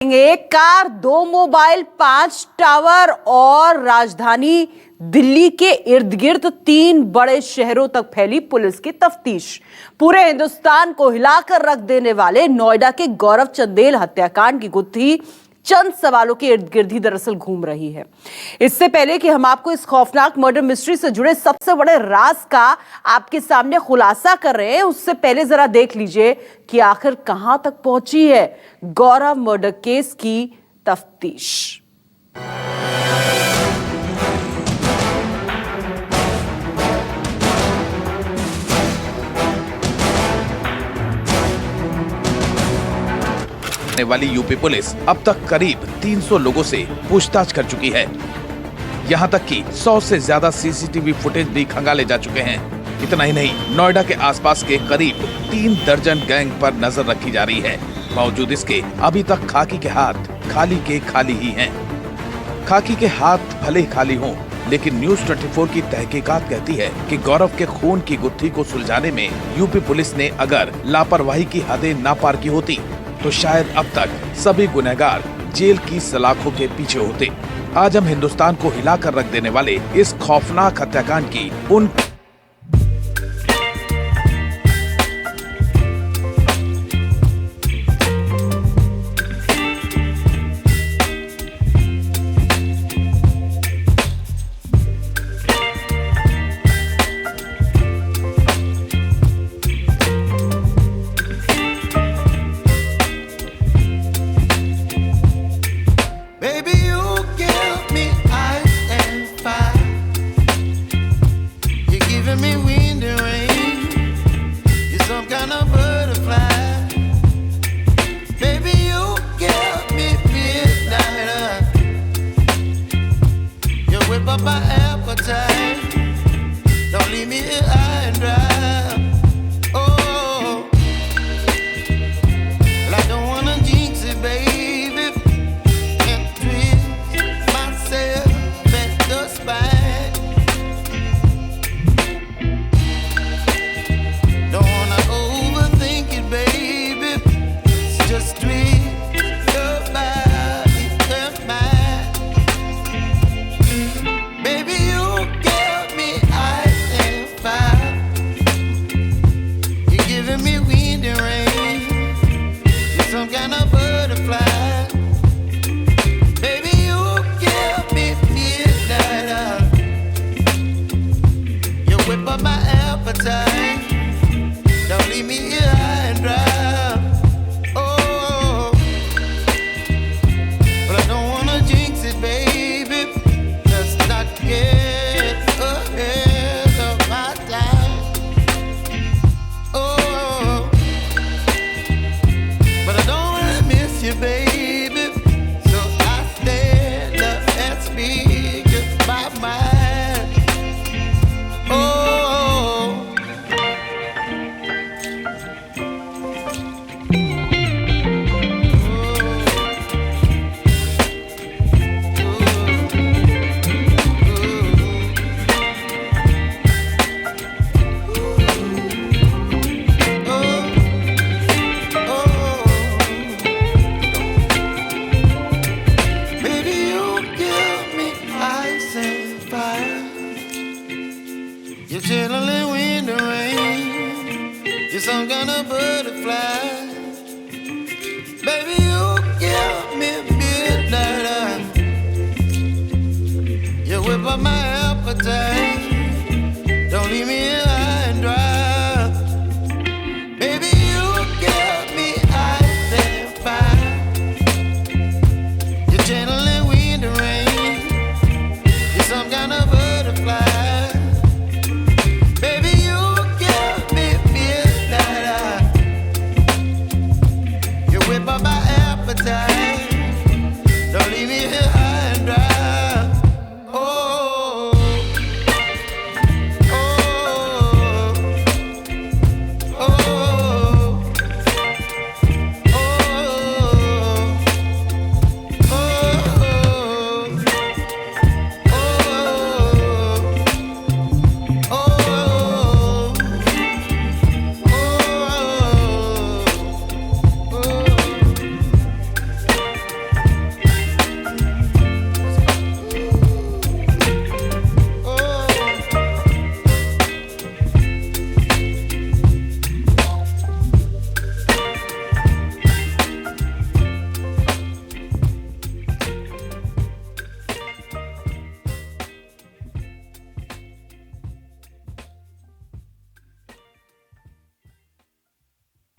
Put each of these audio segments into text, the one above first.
एक car, 2 mobile, 5 tower और राजधानी दिल्ली के इर्द गिर्द 3 बड़े शहरों तक फैली पुलिस की तफ्तीश। पूरे हिंदुस्तान को हिलाकर रख देने वाले नोएडा के गौरव चंदेल हत्याकांड की गुत्थी चंद सवालों के इर्द गिर्द ही दरअसल घूम रही है। इससे पहले कि हम आपको इस खौफनाक मर्डर मिस्ट्री से जुड़े सबसे बड़े राज का आपके सामने खुलासा कर रहे हैं, उससे पहले जरा देख लीजिए कि आखिर कहां तक पहुंची है गौरव मर्डर केस की तफ्तीश। वाली यूपी पुलिस अब तक करीब 300 लोगों से पूछताछ कर चुकी है। यहां तक कि 100 से ज्यादा सीसीटीवी फुटेज भी खंगाले जा चुके हैं। इतना ही नहीं, नोएडा के आसपास के करीब 3 दर्जन गैंग पर नजर रखी जा रही है। बावजूद इसके अभी तक खाकी के हाथ खाली के खाली ही हैं। खाकी के हाथ भले खाली हों, लेकिन न्यूज 24 की तहकीकात कहती है कि गौरव के खून की गुत्थी को सुलझाने में यूपी पुलिस ने अगर लापरवाही की हदें ना पार की होती तो शायद अब तक सभी गुनहगार जेल की सलाखों के पीछे होते। आज हम हिंदुस्तान को हिलाकर रख देने वाले इस खौफनाक हत्याकांड की उन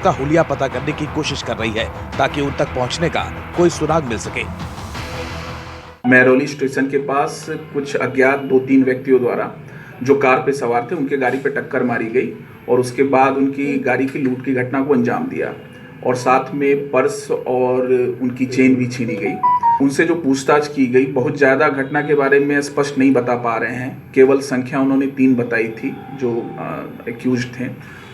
का हुलिया पता करने की कोशिश कर रही है ताकि उन तक पहुंचने का कोई सुराग मिल सके। महरौली स्टेशन के पास कुछ अज्ञात 2-3 व्यक्तियों द्वारा जो कार पे सवार थे उनके गाड़ी पे टक्कर मारी गई और उसके बाद उनकी गाड़ी की लूट की घटना को अंजाम दिया और साथ में पर्स और उनकी चेन भी छीनी गई। उनसे जो पूछताछ की गई, बहुत ज़्यादा घटना के बारे में स्पष्ट नहीं बता पा रहे हैं। केवल संख्या उन्होंने 3 बताई थी जो एक्यूज थे,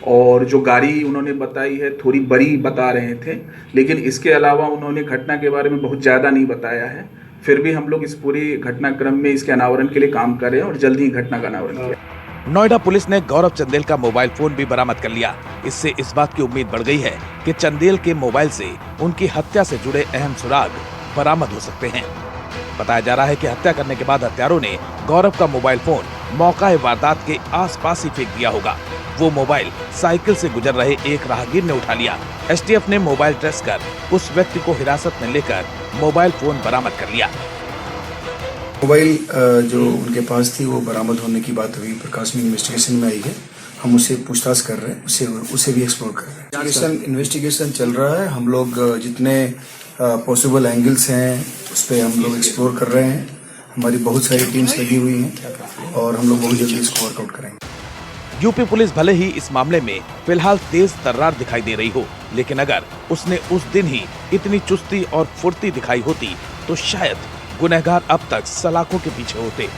और जो गाड़ी उन्होंने बताई है थोड़ी बड़ी बता रहे थे, लेकिन इसके अलावा उन्होंने घटना के बारे में बहुत ज़्यादा नहीं बताया है। फिर भी हम लोग इस पूरी घटनाक्रम में इसके अनावरण के लिए काम कर रहे हैं और जल्द ही घटना का अनावरण किया। नोएडा पुलिस ने गौरव चंदेल का मोबाइल फोन भी बरामद कर लिया। इससे इस बात की उम्मीद बढ़ गई है कि चंदेल के मोबाइल से उनकी हत्या से जुड़े अहम सुराग बरामद हो सकते हैं। बताया जा रहा है कि हत्या करने के बाद हत्यारों ने गौरव का मोबाइल फोन मौका वारदात के आसपास ही फेंक दिया होगा। वो मोबाइल साइकिल से गुजर रहे एक राहगीर ने उठा लिया। एसटीएफ ने मोबाइल ट्रेस कर उस व्यक्ति को हिरासत में लेकर मोबाइल फोन बरामद कर लिया। मोबाइल जो उनके पास थी वो बरामद होने की बात अभी प्रकाश में इन्वेस्टिगेशन में आई है। हम उससे पूछताछ कर रहे हैं, उसे भी एक्सप्लोर कर रहे हैं। इन्वेस्टिगेशन चल रहा है। हम लोग जितने पॉसिबल एंगल्स हैं उस पर हम लोग एक्सप्लोर कर रहे हैं। हमारी बहुत सारी टीम्स लगी हुई हैं और हम लोग बहुत जल्दी इसको वर्कआउट करेंगे। यूपी पुलिस भले ही इस मामले में फिलहाल तेज तर्रार दिखाई दे रही हो, लेकिन अगर उसने उस दिन ही इतनी चुस्ती और फुर्ती दिखाई होती तो शायद गुनहगार अब तक सलाखों के पीछे होते।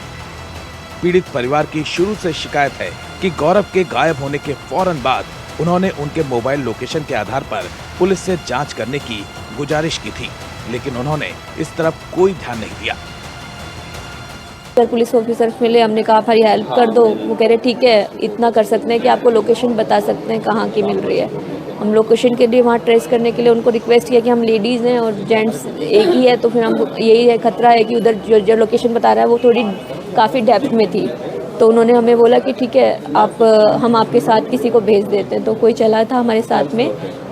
पीड़ित परिवार की शुरू से शिकायत है कि गौरव के गायब होने के फौरन बाद उन्होंने उनके मोबाइल लोकेशन के आधार पर पुलिस से जांच करने की गुजारिश की थी, लेकिन उन्होंने इस तरफ कोई ध्यान नहीं दिया। पुलिस ऑफिसर मिले, हमने कहा भाई हेल्प कर दो। वो कह रहे ठीक है, इतना कर सकते हैं कि आपको लोकेशन बता सकते हैं कहाँ की मिल रही है। हम लोकेशन के लिए वहाँ ट्रेस करने के लिए उनको रिक्वेस्ट किया कि हम लेडीज़ हैं और जेंट्स एक ही है, तो फिर हम यही है खतरा है कि उधर जो लोकेशन बता रहा है वो थोड़ी काफ़ी डेप्थ में थी। तो उन्होंने हमें बोला कि ठीक है हम आपके साथ किसी को भेज देते हैं। तो कोई चला था हमारे साथ में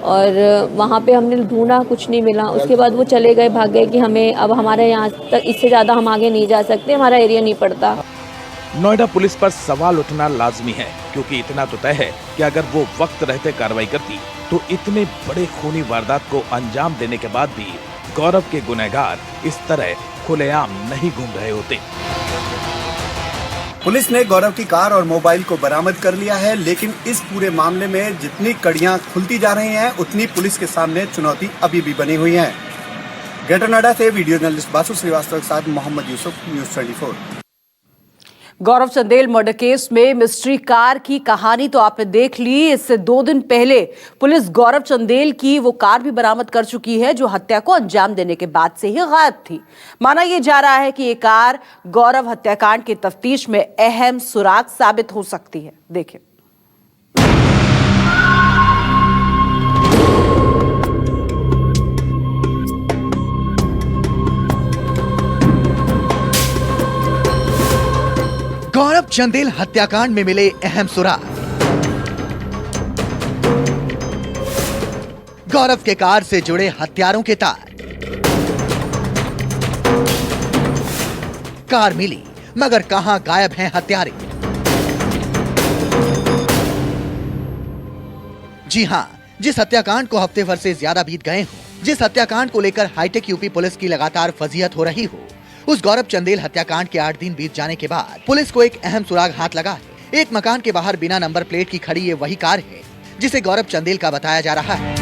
और वहाँ पे हमने ढूंढा, कुछ नहीं मिला। उसके बाद वो चले गए, भाग गए कि हमें अब हमारे यहाँ तक इससे ज़्यादा हम आगे नहीं जा सकते, हमारा एरिया नहीं पड़ता। नोएडा पुलिस पर सवाल उठना लाजमी है, क्योंकि इतना तो तय है कि अगर वो वक्त रहते कार्रवाई करती तो इतने बड़े खूनी वारदात को अंजाम देने के बाद भी गौरव के गुनहगार इस तरह खुलेआम नहीं घूम रहे होते। पुलिस ने गौरव की कार और मोबाइल को बरामद कर लिया है, लेकिन इस पूरे मामले में जितनी कड़ियां खुलती जा रही हैं, उतनी पुलिस के सामने चुनौती अभी भी बनी हुई है। ग्रेटर नोएडा से वीडियो जर्नलिस्ट बासु श्रीवास्तव के साथ मोहम्मद यूसुफ, न्यूज़ 24। गौरव चंदेल मर्डर केस में मिस्ट्री कार की कहानी तो आपने देख ली। इससे 2 दिन पहले पुलिस गौरव चंदेल की वो कार भी बरामद कर चुकी है जो हत्या को अंजाम देने के बाद से ही गायब थी। माना यह जा रहा है कि ये कार गौरव हत्याकांड की तफ्तीश में अहम सुराग साबित हो सकती है। देखें। गौरव चंदेल हत्याकांड में मिले अहम सुराग। गौरव के कार से जुड़े हथियारों के तार। कार मिली मगर कहां गायब हैं हत्यारे? जी हां, जिस हत्याकांड को हफ्ते भर से ज्यादा बीत गए हो, जिस हत्याकांड को लेकर हाईटेक यूपी पुलिस की लगातार फजीहत हो रही हो, उस गौरव चंदेल हत्याकांड के 8 दिन बीत जाने के बाद पुलिस को एक अहम सुराग हाथ लगा है। एक मकान के बाहर बिना नंबर प्लेट की खड़ी ये वही कार है जिसे गौरव चंदेल का बताया जा रहा है।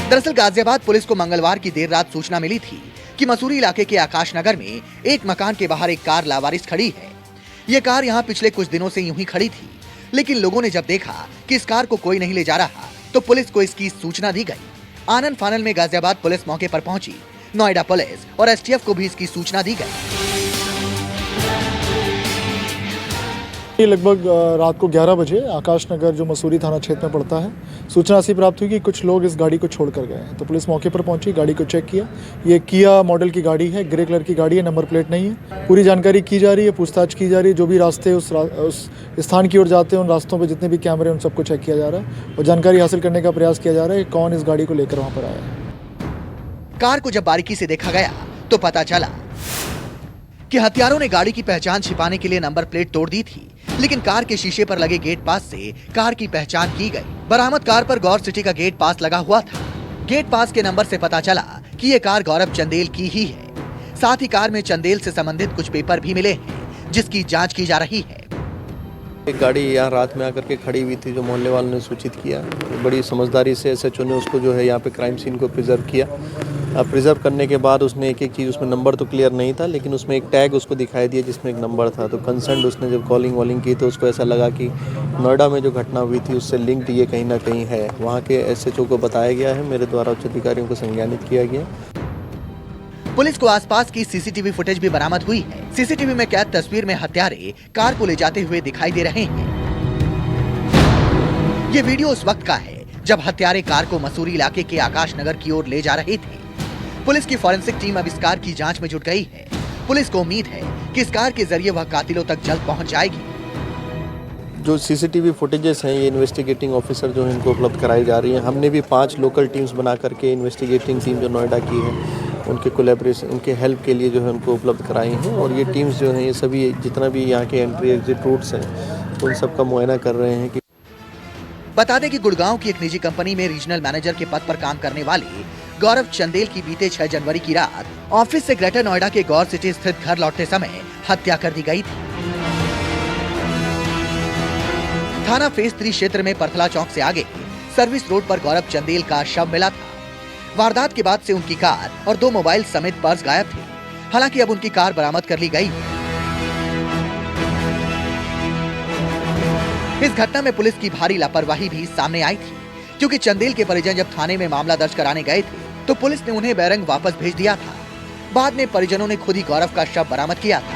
दरअसल गाजियाबाद पुलिस को मंगलवार की देर रात सूचना मिली थी कि मसूरी इलाके के आकाश नगर में एक मकान के बाहर एक कार लावारिस खड़ी है। ये कार यहाँ पिछले कुछ दिनों से यूं ही खड़ी थी, लेकिन लोगों ने जब देखा कि इस कार को कोई नहीं ले जा रहा तो पुलिस को इसकी सूचना दी गई। आनन फानन में गाजियाबाद पुलिस मौके पर पहुंची। नोएडा पुलिस और एसटीएफ को भी इसकी सूचना दी गई। लगभग रात को 11 बजे आकाश नगर जो मसूरी थाना क्षेत्र में पड़ता है, सूचना ऐसी प्राप्त हुई कि कुछ लोग इस गाड़ी को छोड़कर गए हैं। तो पुलिस मौके पर पहुंची, गाड़ी को चेक किया। ये किया मॉडल की गाड़ी है, ग्रे कलर की गाड़ी है, नंबर प्लेट नहीं है। पूरी जानकारी की जा रही है, पूछताछ की जा रही है। जो भी रास्ते उस स्थान की ओर जाते हैं उन रास्तों पर जितने भी कैमरे हैं उन सबको चेक किया जा रहा है और जानकारी हासिल करने का प्रयास किया जा रहा है कि कौन इस गाड़ी को लेकर वहाँ पर आया। कार को जब बारीकी से देखा गया तो पता चला कि हत्यारों ने गाड़ी की पहचान छिपाने के लिए नंबर प्लेट तोड़ दी थी। लेकिन कार के शीशे पर लगे गेट पास से कार की पहचान की गई। बरामद कार पर गौर सिटी का गेट पास लगा हुआ था। गेट पास के नंबर से पता चला कि ये कार गौरव चंदेल की ही है। साथ ही कार में चंदेल से संबंधित कुछ पेपर भी मिले हैं, जिसकी जांच की जा रही है। एक गाड़ी यहाँ रात में आकर के खड़ी हुई थी, जो मोहल्ले वालों ने सूचित किया। बड़ी समझदारी से एसएचओ ने उसको जो है यहाँ पे क्राइम सीन को प्रिजर्व किया। प्रिजर्व करने के बाद उसने एक एक चीज़, उसमें नंबर तो क्लियर नहीं था, लेकिन उसमें एक टैग उसको दिखाई दिया जिसमें एक नंबर था। तो कंसर्न उसने जब कॉलिंग वॉलिंग की तो उसको ऐसा लगा कि नोएडा में जो घटना हुई थी उससे लिंक्ड ये कहीं ना कहीं है। वहाँ के एसएचओ को बताया गया है, मेरे द्वारा उच्च अधिकारियों को संज्ञानित किया गया। पुलिस को आसपास की सीसीटीवी फुटेज भी बरामद हुई है। सीसीटीवी में कैद तस्वीर में हत्यारे कार को ले जाते हुए दिखाई दे रहे हैं। ये वीडियो उस वक्त का है जब हत्यारे कार को मसूरी इलाके के आकाश नगर की ओर ले जा रहे थे। पुलिस की फॉरेंसिक टीम अब इस कार की जांच में जुट गई है। पुलिस को उम्मीद है कि इस कार के जरिए वह कातिलों तक जल्द पहुंच जाएगी। जो सीसीटीवी फुटेजेस हैं, ये इन्वेस्टिगेटिंग ऑफिसर जो है इनको उपलब्ध कराई जा रही हैं। हमने भी 5 लोकल टीम्स बना करके इन्वेस्टिगेटिंग टीम जो नोएडा की है, उनके कोलैबोरेशन, उनके हेल्प के लिए जो है उनको उपलब्ध कराई हैं। और ये टीम्स जो हैं, ये सभी जितना भी यहाँ के एंट्री एग्जिट रूट्स हैं, उन सब का मुआयना कर रहे हैं। बता दें कि गुड़गांव की एक निजी कंपनी में रीजनल मैनेजर के पद पर काम करने वाले गौरव चंदेल की बीते 6 जनवरी की रात ऑफिस से ग्रेटर नोएडा के गौर सिटी स्थित घर लौटते समय हत्या कर दी गई थी। थाना फेज 3 क्षेत्र में परथला चौक से आगे सर्विस रोड पर गौरव चंदेल का शव मिला था। वारदात के बाद से उनकी कार और 2 मोबाइल समेत पर्स गायब थे। हालांकि अब उनकी कार बरामद कर ली गई। इस घटना में पुलिस की भारी लापरवाही भी सामने आई थी, क्योंकि चंदेल के परिजन जब थाने में मामला दर्ज कराने गए थे तो पुलिस ने उन्हें बैरंग वापस भेज दिया था। बाद में परिजनों ने खुद ही गौरव का शव बरामद किया था।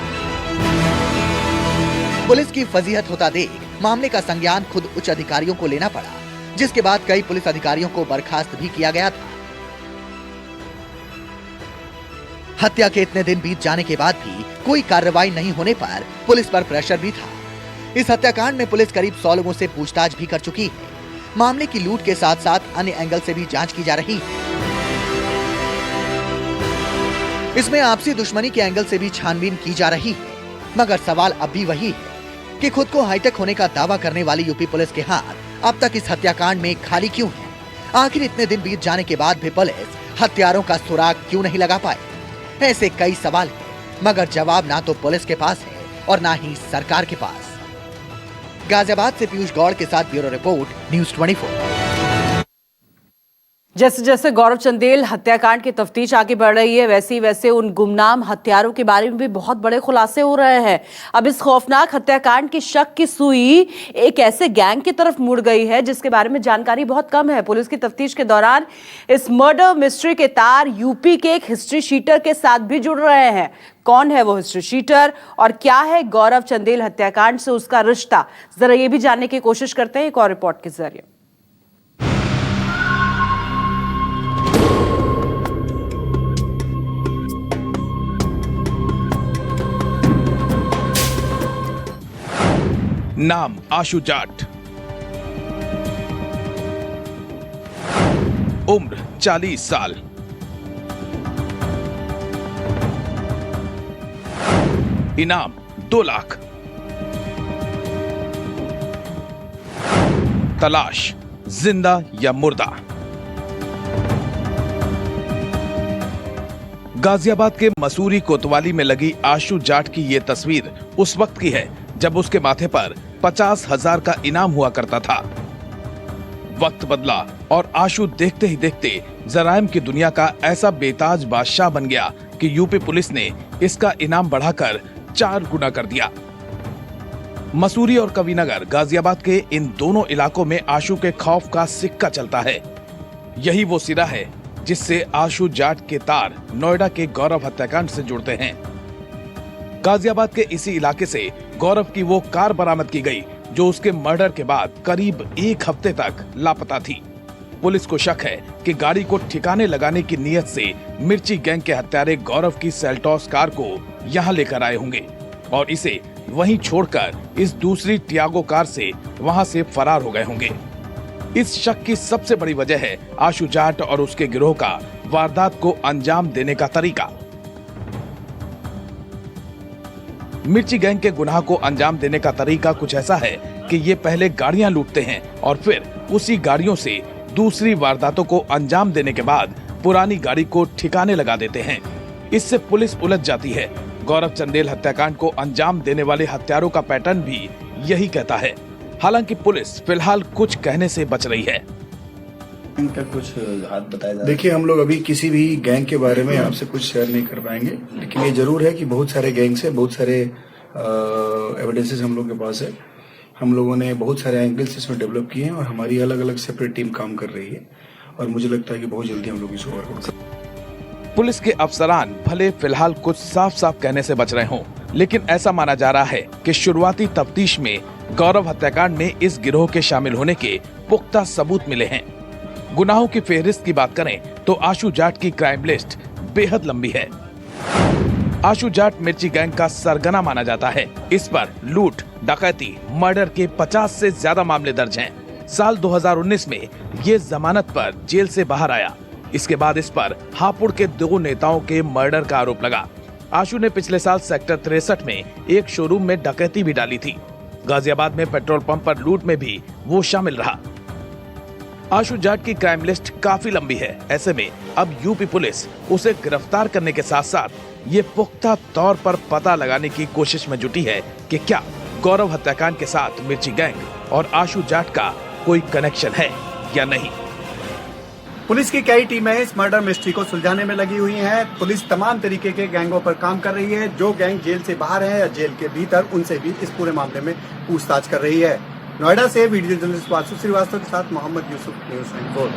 पुलिस की फजीहत होता देख मामले का संज्ञान खुद उच्च अधिकारियों को लेना पड़ा, जिसके बाद कई पुलिस अधिकारियों को बर्खास्त भी किया गया था। हत्या के इतने दिन बीत जाने के बाद भी कोई कार्रवाई नहीं होने पर पुलिस पर प्रेशर भी था। इस हत्याकांड में पुलिस करीब 100 लोगों से पूछताछ भी कर चुकी है। मामले की लूट के साथ साथ अन्य एंगल से भी जांच की जा रही है। इसमें आपसी दुश्मनी के एंगल से भी छानबीन की जा रही है। मगर सवाल अब भी वही है कि खुद को हाईटेक होने का दावा करने वाली यूपी पुलिस के हाथ अब तक इस हत्याकांड में खाली क्यों है? आखिर इतने दिन बीत जाने के बाद भी पुलिस हत्यारों का सुराग क्यों नहीं लगा पाए? ऐसे कई सवाल हैं, मगर जवाब ना तो पुलिस के पास है और ना ही सरकार के पास। गाजियाबाद से पीयूष गौड़ के साथ ब्यूरो रिपोर्ट, न्यूज़ 24। जैसे जैसे गौरव चंदेल हत्याकांड की तफ्तीश आगे बढ़ रही है, वैसे उन गुमनाम हत्यारों के बारे में भी बहुत बड़े खुलासे हो रहे हैं। अब इस खौफनाक हत्याकांड की शक की सुई एक ऐसे गैंग की तरफ मुड़ गई है जिसके बारे में जानकारी बहुत कम है। पुलिस की तफ्तीश के दौरान इस मर्डर मिस्ट्री के तार यूपी के एक हिस्ट्री शीटर के साथ भी जुड़ रहे हैं। कौन है वो हिस्ट्री शीटर और क्या है गौरव चंदेल हत्याकांड से उसका रिश्ता, जरा ये भी जानने की कोशिश करते हैं एक और रिपोर्ट के जरिए। नाम आशु जाट, उम्र 40 साल, इनाम 2 लाख, तलाश जिंदा या मुर्दा। गाजियाबाद के मसूरी कोतवाली में लगी आशु जाट की ये तस्वीर उस वक्त की है जब उसके माथे पर 50,000 का इनाम हुआ करता था। वक्त बदला और आशु देखते ही देखते जराइम की दुनिया का ऐसा बेताज बादशाह बन गया कि यूपी पुलिस ने इसका इनाम बढ़ाकर 4 गुना कर दिया। मसूरी और कविनगर, गाजियाबाद के इन दोनों इलाकों में आशु के खौफ का सिक्का चलता है। यही वो सिरा है जिससे आशु जाट के तार नोएडा के गौरव हत्याकांड से जुड़ते हैं। गाजियाबाद के इसी इलाके से गौरव की वो कार बरामद की गई जो उसके मर्डर के बाद करीब 1 हफ्ते तक लापता थी। पुलिस को शक है कि गाड़ी को ठिकाने लगाने की नीयत से मिर्ची गैंग के हत्यारे गौरव की सेल्टॉस कार को यहां लेकर आए होंगे और इसे वहीं छोड़कर इस दूसरी टियागो कार से वहां से फरार हो गए होंगे। इस शक की सबसे बड़ी वजह है आशु जाट और उसके गिरोह का वारदात को अंजाम देने का तरीका। मिर्ची गैंग के गुनाह को अंजाम देने का तरीका कुछ ऐसा है कि ये पहले गाड़ियां लूटते हैं और फिर उसी गाड़ियों से दूसरी वारदातों को अंजाम देने के बाद पुरानी गाड़ी को ठिकाने लगा देते हैं। इससे पुलिस उलझ जाती है। गौरव चंदेल हत्याकांड को अंजाम देने वाले हत्यारों का पैटर्न भी यही कहता है। हालांकि पुलिस फिलहाल कुछ कहने से बच रही है। इनका कुछ हाथ बताया जाए। देखिए, हम लोग अभी किसी भी गैंग के बारे में आपसे कुछ शेयर नहीं कर पाएंगे, लेकिन ये जरूर है कि बहुत सारे गैंग से बहुत सारे एविडेंसेस हम लोग के पास है। हम लोगों ने बहुत सारे एंगल्स इसमें डेवलप किए हैं और हमारी अलग अलग सेपरेट टीम काम कर रही है और मुझे लगता है कि बहुत जल्दी हम लोग इसको वर्कआउट करेंगे। पुलिस के अफसरान भले फिलहाल कुछ साफ साफ कहने से बच रहे हों, लेकिन ऐसा माना जा रहा है कि शुरुआती तफ्तीश में गौरव हत्याकांड में इस गिरोह के शामिल होने के पुख्ता सबूत मिले हैं। गुनाहों की फेहरिस्त की बात करें तो आशु जाट की क्राइम लिस्ट बेहद लंबी है। आशु जाट मिर्ची गैंग का सरगना माना जाता है। इस पर लूट, डकैती, मर्डर के 50 से ज्यादा मामले दर्ज हैं। साल 2019 में ये जमानत पर जेल से बाहर आया। इसके बाद इस पर हापुड़ के 2 नेताओं के मर्डर का आरोप लगा। आशु ने पिछले साल सेक्टर 63 में एक शोरूम में डकैती भी डाली थी। गाजियाबाद में पेट्रोल पंप पर लूट में भी वो शामिल रहा। आशु जाट की क्राइम लिस्ट काफी लंबी है। ऐसे में अब यूपी पुलिस उसे गिरफ्तार करने के साथ साथ ये पुख्ता तौर पर पता लगाने की कोशिश में जुटी है कि क्या गौरव हत्याकांड के साथ मिर्ची गैंग और आशु जाट का कोई कनेक्शन है या नहीं। पुलिस की कई टीमें इस मर्डर मिस्ट्री को सुलझाने में लगी हुई हैं। पुलिस तमाम तरीके के गैंगों पर काम कर रही है। जो गैंग जेल से बाहर है या जेल के भीतर, उनसे भी इस पूरे मामले में पूछताछ कर रही है। नोएडा से वीडियो जर्नलिस्ट वासु श्रीवास्तव के साथ मोहम्मद यूसुफ, न्यूज़ 24।